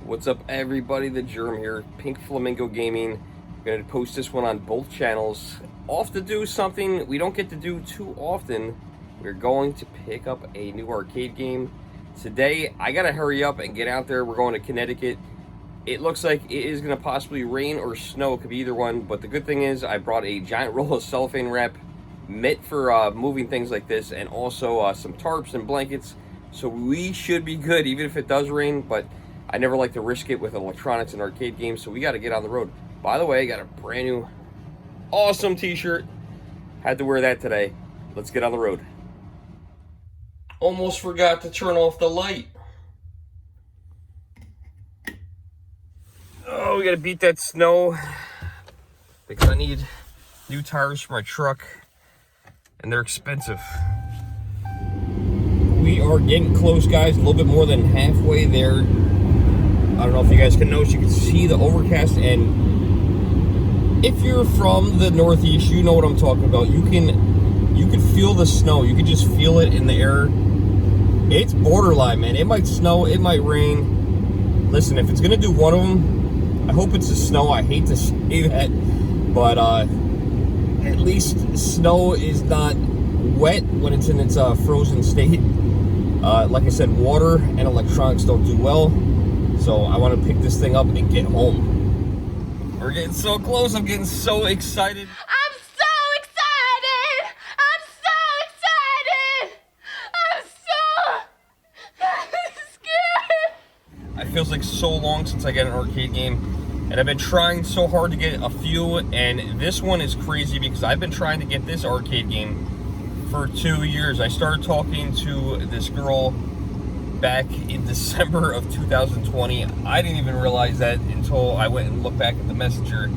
What's up, everybody? The Germ here, Pink Flamingo Gaming. I'm going to post this one on both channels. Off to do something we don't get to do too often. We're going to pick up a new arcade game. Today, I got to hurry up and get out there. We're going to Connecticut. It looks like it is going to possibly rain or snow. It could be either one. But the good thing is I brought a giant roll of cellophane wrap meant for moving things like this, and also some tarps and blankets. So we should be good even if it does rain, but I never like to risk it with electronics and arcade games, so we got to get on the road. By the way, I got a brand new awesome t-shirt. Had to wear that today. Let's get on the road. Almost forgot to turn off the light. Oh, we got to beat that snow because I need new tires for my truck, and they're expensive. We are getting close, guys. A little bit more than halfway there. I don't know if you guys can notice, you can see the overcast, and if you're from the Northeast, you know what I'm talking about. You can feel the snow. You can just feel it in the air. It's borderline, man. It might snow, it might rain. Listen, if it's gonna do one of them, I hope it's the snow. I hate to say that, but at least snow is not wet when it's in its frozen state. Like I said, water and electronics don't do well. So I want to pick this thing up and get home. We're getting so close. I'm getting so excited. I'm so excited! I'm scared! It feels like so long since I got an arcade game. And I've been trying so hard to get a few. And this one is crazy because I've been trying to get this arcade game for 2 years. I started talking to this girl back in December of 2020. I didn't even realize that until I went and looked back at the messenger.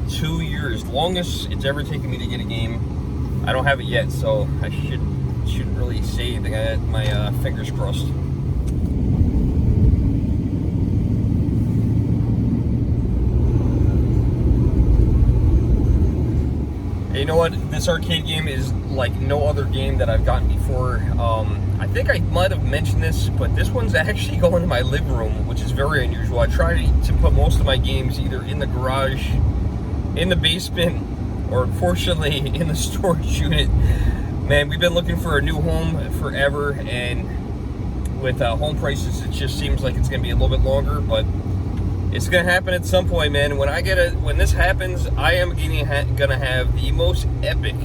2 years, longest it's ever taken me to get a game. I don't have it yet, so I shouldn't really say anything. I had my fingers crossed. Hey, you know what? This arcade game is like no other game that I've gotten before. I think I might have mentioned this, but this one's actually going in my living room, which is very unusual. I try to put most of my games either in the garage, in the basement, or unfortunately in the storage unit. Man, we've been looking for a new home forever, and with home prices, it just seems like it's going to be a little bit longer, but it's going to happen at some point, man. When this happens, I am going to have the most epic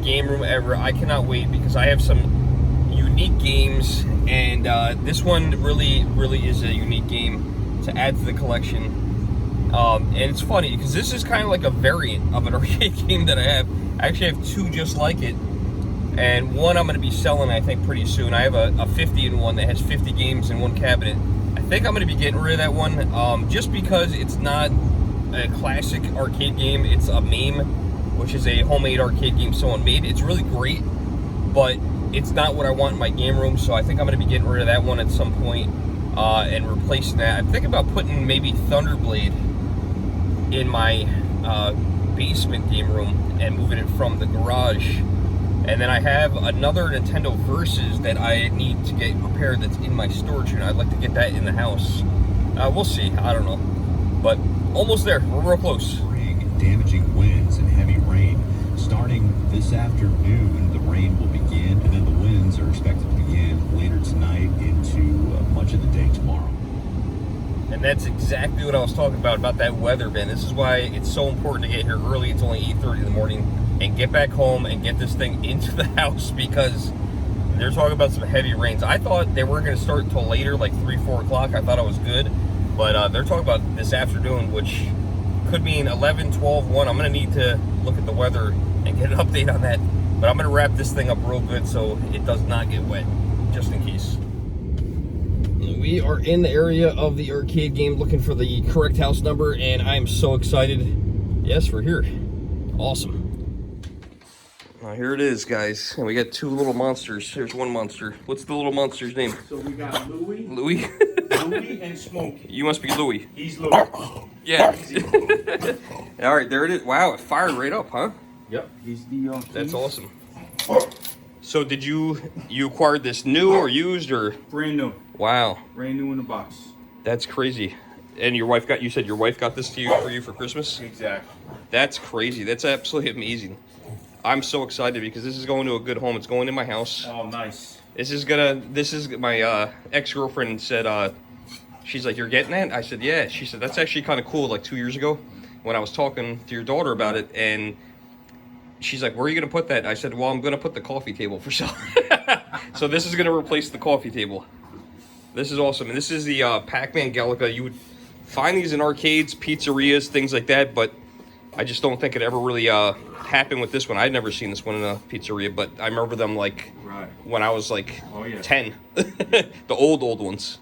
game room ever. I cannot wait because I have some unique games, and this one really is a unique game to add to the collection. And it's funny because this is kind of like a variant of an arcade game that I have. I actually have two just like it, and one I'm going to be selling, I think, pretty soon. I have a 50 in one that has 50 games in one cabinet. I think I'm going to be getting rid of that one, just because it's not a classic arcade game. It's a MAME, which is a homemade arcade game someone made. It's really great, but it's not what I want in my game room, so I think I'm going to be getting rid of that one at some point, and replacing that. I'm thinking about putting maybe Thunderblade in my basement game room and moving it from the garage. And then I have another Nintendo Versus that I need to get repaired that's in my storage unit. I'd like to get that in the house. We'll see. I don't know. But almost there. We're real close. Damaging winds and heavy rain. Starting this afternoon, the rain will begin, and then the winds are expected to begin later tonight into much of the day tomorrow. And that's exactly what I was talking about that weather, man. This is why it's so important to get here early. It's only 8:30 in the morning. And get back home and get this thing into the house, because they're talking about some heavy rains. I thought they weren't going to start until later, like 3, 4 o'clock. I thought it was good. But they're talking about this afternoon, which could mean 11, 12, 1. I'm going to need to look at the weather and get an update on that. But I'm going to wrap this thing up real good so it does not get wet, just in case. We are in the area of the arcade game looking for the correct house number, and I am so excited. Yes, we're here. Awesome. Here it is, guys, and we got two little monsters. Here's one monster. What's the little monster's name? So we got Louie. Louie? Louie and Smokey. You must be Louie. He's Louie. Yeah. All right, there it is. Wow, it fired right up, huh? Yep. He's the That's awesome. So did you acquired this new or used or? brand new. Wow. Brand new in the box. That's crazy. And your wife got, you said your wife got this to you for Christmas? Exactly. That's crazy. That's absolutely amazing. I'm so excited because this is going to a good home. It's going in my house. Oh, nice. This is my ex-girlfriend said, she's like, you're getting that? I said, yeah. She said, that's actually kind of cool. Like 2 years ago when I was talking to your daughter about it, and she's like, where are you going to put that? I said, well, I'm going to put the coffee table for sale. So this is going to replace the coffee table. This is awesome. And this is the Pac-Man Gallica. You would find these in arcades, pizzerias, things like that, but I just don't think it ever really happened with this one. I'd never seen this one in a pizzeria, but I remember them like when I was like 10. The old ones.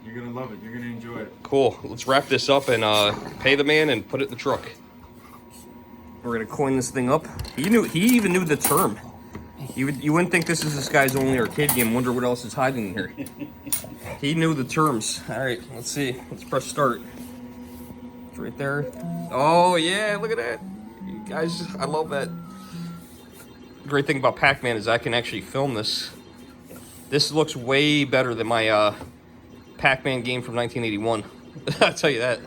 You're going to love it. You're going to enjoy it. Cool. Let's wrap this up and pay the man and put it in the truck. We're going to coin this thing up. He even knew the term. You wouldn't think this is this guy's only arcade game. Wonder what else is hiding in here. He knew the terms. All right, let's see. Let's press start. It's right there. Oh, yeah, look at that. You guys, I love that. The great thing about Pac-Man is I can actually film this. This looks way better than my Pac-Man game from 1981. I'll tell you that.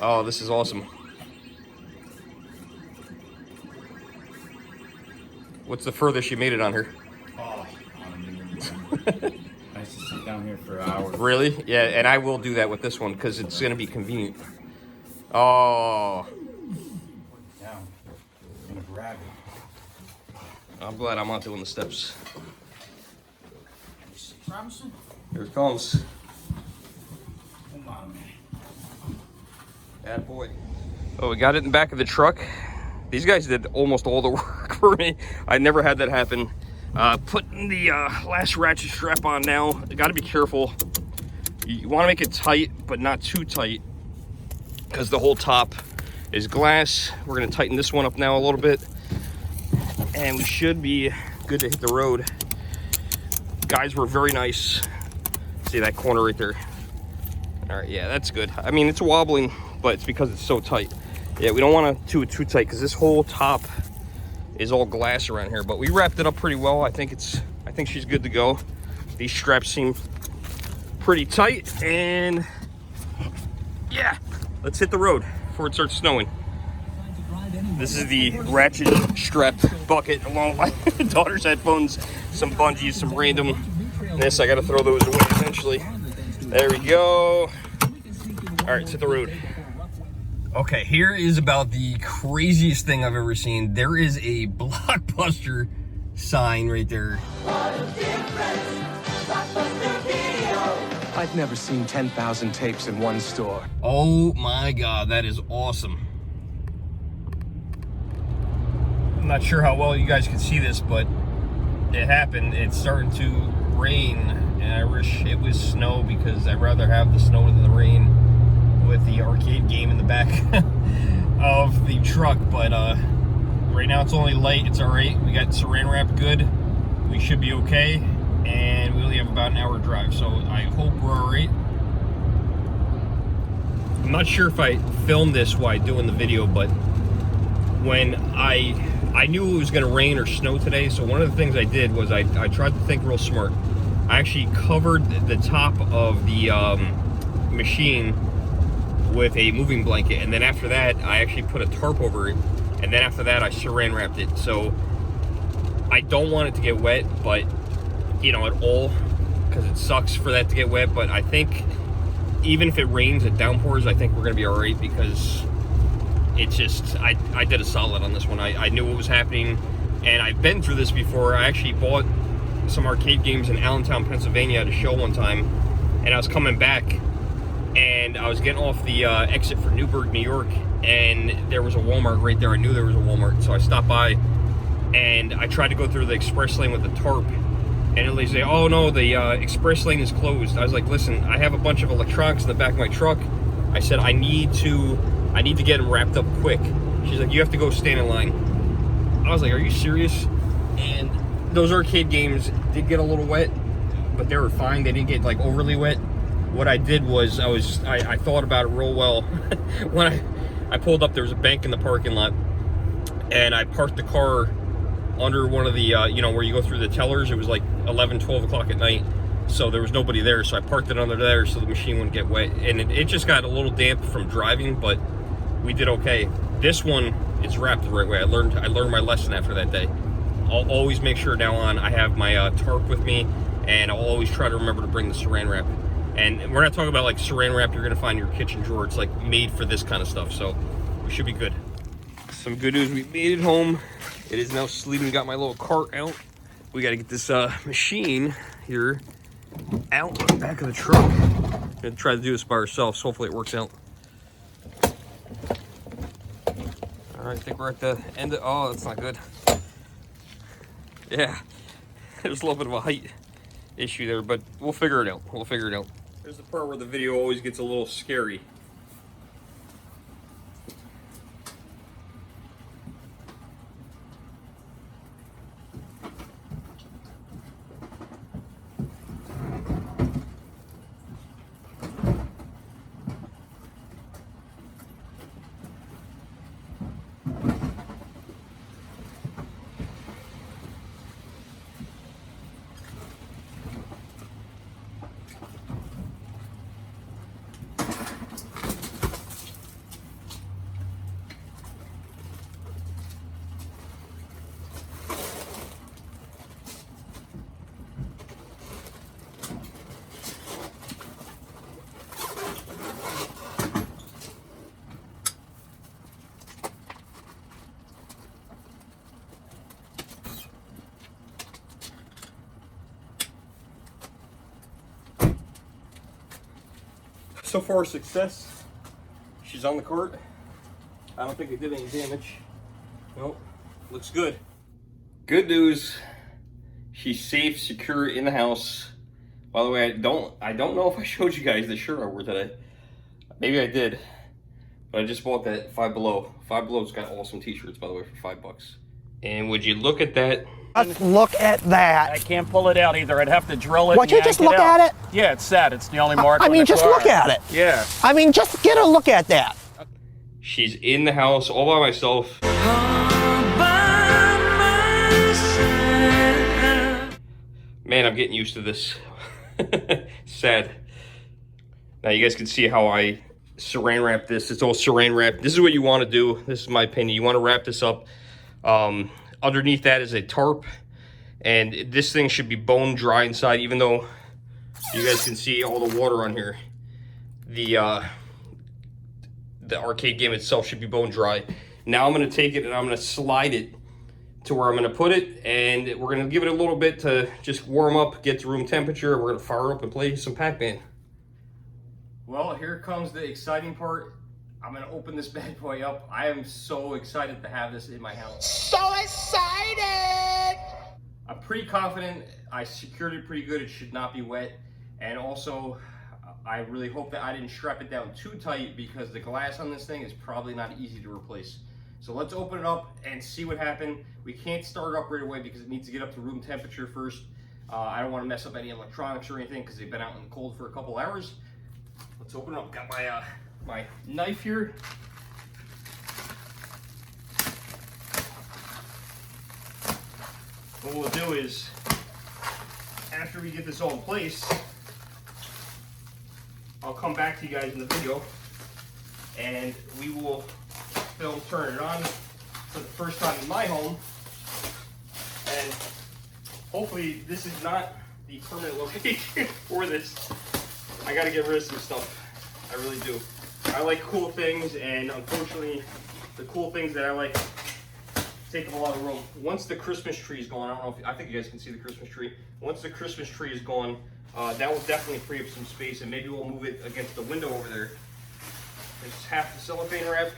Oh, this is awesome. What's the furthest you made it on here? Oh, I used to sit down here for hours. Really? Yeah, and I will do that with this one because it's going to be convenient. Oh. Down. I'm going to grab it. I'm glad I'm not doing the steps. Promising? Here it comes. Come on, man. Attaboy. Oh, we got it in the back of the truck. These guys did almost all the work for me. I never had that happen. Putting the last ratchet strap on now. You got to be careful. You want to make it tight, but not too tight, because the whole top is glass. We're going to tighten this one up now a little bit, and we should be good to hit the road. Guys were very nice. See that corner right there? All right, yeah, that's good. I mean, it's wobbling, but it's because it's so tight. Yeah, we don't want to do it too tight because this whole top is all glass around here. But we wrapped it up pretty well. I think she's good to go. These straps seem pretty tight, and yeah, let's hit the road before it starts snowing. This is the ratchet strap bucket along with my daughter's headphones, some bungees, some randomness. I got to throw those away eventually. There we go. All right, let's hit the road. Okay, here is about the craziest thing I've ever seen. There is a Blockbuster sign right there. I've never seen 10,000 tapes in one store. Oh my God, that is awesome. I'm not sure how well you guys can see this, but it happened. It's starting to rain, and I wish it was snow because I'd rather have the snow than the rain with the arcade game in the back of the truck. But right now it's only light. It's all right. We got saran wrap good. We should be okay, and we only have about an hour drive, so I hope we're all right. I'm not sure if I filmed this while doing the video, but when I knew it was going to rain or snow today, so one of the things I did was I tried to think real smart. I actually covered the top of the machine with a moving blanket, and then after that I actually put a tarp over it, and then after that I saran wrapped it. So I don't want it to get wet, but you know, at all, because it sucks for that to get wet. But I think even if it rains, it downpours, I think we're gonna be all right, because it's just I did a solid on this one. I knew what was happening, and I've been through this before. I actually bought some arcade games in Allentown, Pennsylvania at a show one time, and I was coming back, and I was getting off the exit for Newburgh, New York, and there was a Walmart right there. I knew there was a Walmart, so I stopped by, and I tried to go through the express lane with the tarp, and they say, oh no, the express lane is closed. I was like, listen, I have a bunch of electronics in the back of my truck. I said, I need to get them wrapped up quick. She's like, you have to go stand in line. I was like, are you serious? And those arcade games did get a little wet, but they were fine. They didn't get like overly wet. What I did was I thought about it real well. When I pulled up, there was a bank in the parking lot, and I parked the car under one of the, you know, where you go through the tellers. It was like 11, 12 o'clock at night. So there was nobody there, so I parked it under there so the machine wouldn't get wet. And it just got a little damp from driving, but we did okay. This one is wrapped the right way. I learned my lesson after that day. I'll always make sure now on I have my tarp with me, and I'll always try to remember to bring the saran wrap. And we're not talking about like saran wrap you're gonna find in your kitchen drawer. It's like made for this kind of stuff, so we should be good. Some good news, we made it home. It is now sleeping. Got my little cart out. We got to get this machine here out the back of the truck. I'm gonna try to do this by ourselves. So hopefully it works out. All right, I think we're at the end of, oh, that's not good. Yeah, there's a little bit of a height issue there, but we'll figure it out. We'll figure it out. There's the part where the video always gets a little scary. So far, success. She's on the cart. I don't think it did any damage. Nope, looks good. Good news. She's safe, secure in the house. By the way, I don't know if I showed you guys the shirt I wore today. Maybe I did, but I just bought that Five Below. Five Below's got awesome t-shirts, by the way, for $5. And would you look at that? Let's look at that. I can't pull it out either. I'd have to drill it. Would you just look at it? Yeah, it's set. It's the only mark. I on mean, the just car. look at it. Yeah. I mean, just get a look at that. She's in the house all by myself. Man, I'm getting used to this. Sad. Now you guys can see how I saran wrap this. It's all saran wrap. This is what you want to do. This is my opinion. You want to wrap this up. Underneath that is a tarp. And this thing should be bone dry inside, even though you guys can see all the water on here. The arcade game itself should be bone dry. Now I'm going to take it and I'm going to slide it to where I'm going to put it, and we're going to give it a little bit to just warm up, get to room temperature. We're going to fire up and play some Pac-Man. Well, here comes the exciting part. I'm going to open this bad boy up. I am so excited to have this in my house. So excited! I'm pretty confident I secured it pretty good. It should not be wet. And also, I really hope that I didn't strap it down too tight, because the glass on this thing is probably not easy to replace. So let's open it up and see what happened. We can't start it up right away because it needs to get up to room temperature first. I don't want to mess up any electronics or anything because they've been out in the cold for a couple hours. Let's open it up. Got my my knife here. What we'll do is, after we get this all in place, I'll come back to you guys in the video and we will film turn it on for the first time in my home. And hopefully this is not the permanent location for this. I gotta get rid of some stuff. I really do. I like cool things, and unfortunately the cool things that I like take up a lot of room. Once the Christmas tree is gone, I think you guys can see the Christmas tree. Once the Christmas tree is gone, that will definitely free up some space, and maybe we'll move it against the window over there. There's half the cellophane wrap.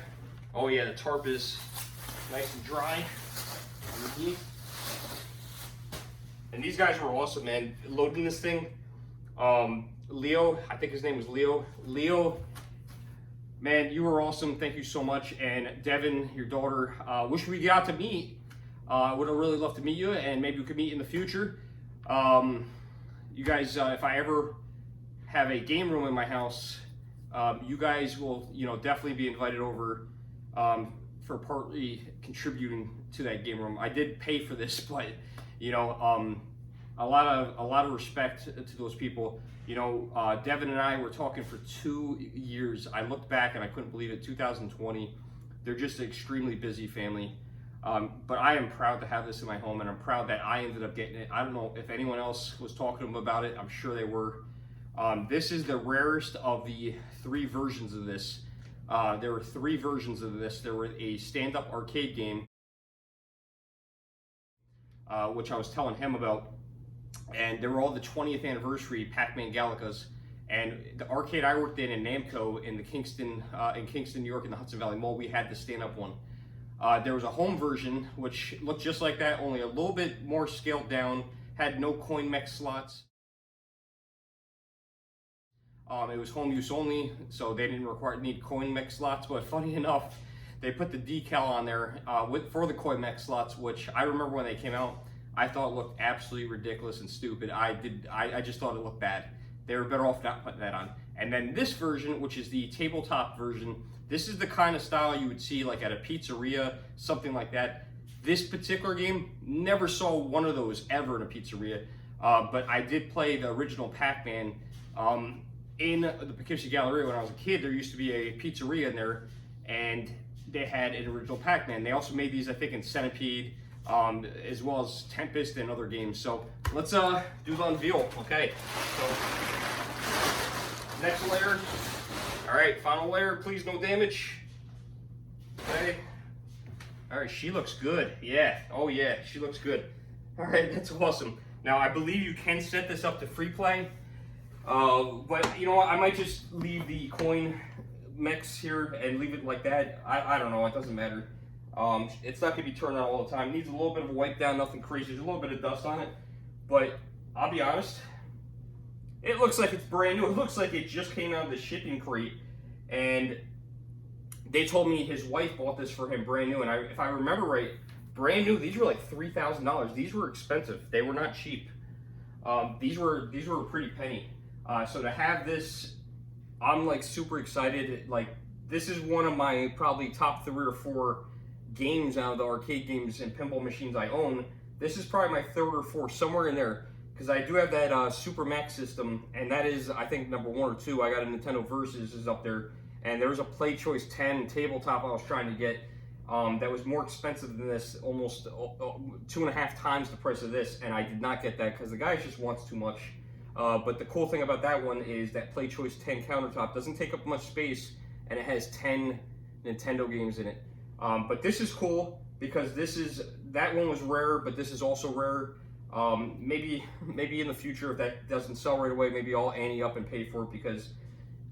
Oh yeah, the tarp is nice and dry underneath. And these guys were awesome, man. Loading this thing. Leo, I think his name was Leo. Leo, man, you were awesome. Thank you so much. And Devin, your daughter, wish we got to meet. I would have really loved to meet you, and maybe we could meet in the future. You guys, if I ever have a game room in my house, you guys will, definitely be invited over for partly contributing to that game room. I did pay for this, but a lot of respect to those people. You know, Devin and I were talking for 2 years. I looked back and I couldn't believe it. 2020. They're just an extremely busy family. But I am proud to have this in my home, and I'm proud that I ended up getting it. I don't know if anyone else was talking to them about it. I'm sure they were. This is the rarest of the 3 versions of this. There were 3 versions of this. There were a stand-up arcade game, which I was telling him about, and there were all the 20th anniversary Pac-Man Galacas. And the arcade I worked in Namco in Kingston, New York, in the Hudson Valley Mall, we had the stand-up one. There was a home version, which looked just like that, only a little bit more scaled down, had no coin mech slots. It was home use only, so they didn't need coin mech slots, but funny enough, they put the decal on there for the coin mech slots, which I remember when they came out, I thought looked absolutely ridiculous and stupid. I just thought it looked bad. They were better off not putting that on. And then this version, which is the tabletop version, this is the kind of style you would see like at a pizzeria, something like that. This particular game, never saw one of those ever in a pizzeria, but I did play the original Pac-Man in the Poughkeepsie Galleria when I was a kid. There used to be a pizzeria in there, and they had an original Pac-Man. They also made these, I think, in Centipede, as well as Tempest and other games. So let's do the unveil. Okay, so next layer. All right, final layer, please no damage. Okay. All right, she looks good. Yeah, oh yeah, she looks good. All right, that's awesome. Now, I believe you can set this up to free play, but you know what, I might just leave the coin mechs here and leave it like that. I don't know, it doesn't matter. It's not gonna be turned on all the time. It needs a little bit of a wipe down, nothing crazy. There's a little bit of dust on it, but I'll be honest, it looks like it's brand new. It looks like it just came out of the shipping crate, and they told me his wife bought this for him brand new, and if I remember right, brand new, these were like $3,000. These were expensive. They were not cheap. These were a pretty penny. So to have this, I'm like super excited. Like, this is one of my probably top 3 or 4 games out of the arcade games and pinball machines I own. This is probably my 3rd or 4th, somewhere in there. Because I do have that Super Max system, and that is, I think, number 1 or 2. I got a Nintendo Versus is up there, and there was a Play Choice 10 tabletop I was trying to get that was more expensive than this, almost 2.5 times the price of this, and I did not get that because the guy just wants too much. But the cool thing about that one is that Play Choice 10 countertop doesn't take up much space, and it has 10 Nintendo games in it. But this is cool because that one was rare, but this is also rare. Maybe in the future, if that doesn't sell right away, maybe I'll ante up and pay for it, because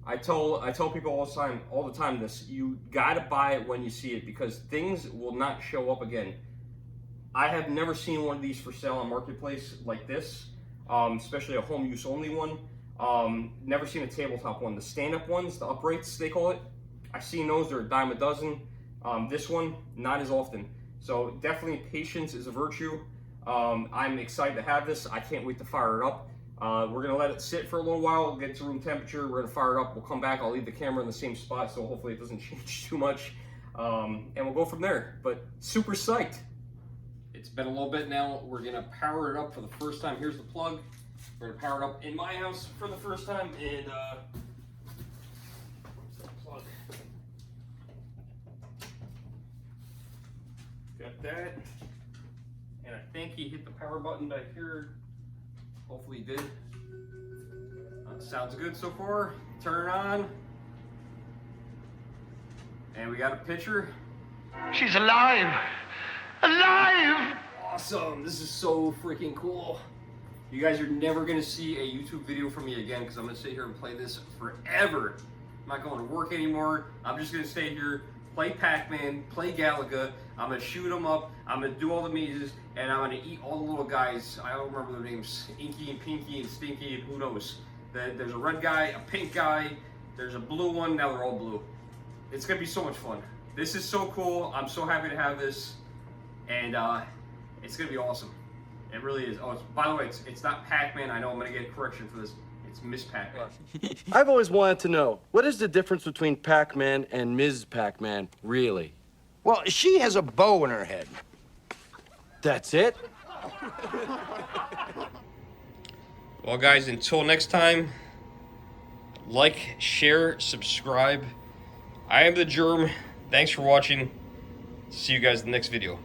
I tell people all the time this, you gotta buy it when you see it, because things will not show up again. I have never seen one of these for sale on Marketplace like this, especially a home use only one. Never seen a tabletop one. The stand-up ones, the uprights they call it, I've seen those, they're a dime a dozen. This one, not as often. So definitely patience is a virtue. I'm excited to have this. I can't wait to fire it up. We're gonna let it sit for a little while, get to room temperature. We're gonna fire it up. We'll come back. I'll leave the camera in the same spot, so hopefully it doesn't change too much. And we'll go from there. But super psyched. It's been a little bit now. We're gonna power it up for the first time. Here's the plug. We're gonna power it up in my house for the first time, and plug. Got that. And I think he hit the power button back here. Hopefully he did. Sounds good so far. Turn it on. And we got a picture. She's alive! Alive! Awesome. This is so freaking cool. You guys are never going to see a YouTube video from me again, because I'm going to sit here and play this forever. I'm not going to work anymore. I'm just going to stay here, play Pac-Man, play Galaga. I'm going to shoot them up. I'm going to do all the mazes, and I'm going to eat all the little guys. I don't remember their names. Inky and Pinky and Stinky and who knows. There's a red guy, a pink guy. There's a blue one. Now they're all blue. It's going to be so much fun. This is so cool. I'm so happy to have this. And it's going to be awesome. It really is. Oh, by the way, it's not Pac-Man. I know I'm going to get a correction for this. It's Miss Pac-Man. I've always wanted to know, what is the difference between Pac-Man and Ms. Pac-Man, really? Well, she has a bow in her head. That's it? Well, guys, until next time, like, share, subscribe. I am the Germ. Thanks for watching. See you guys in the next video.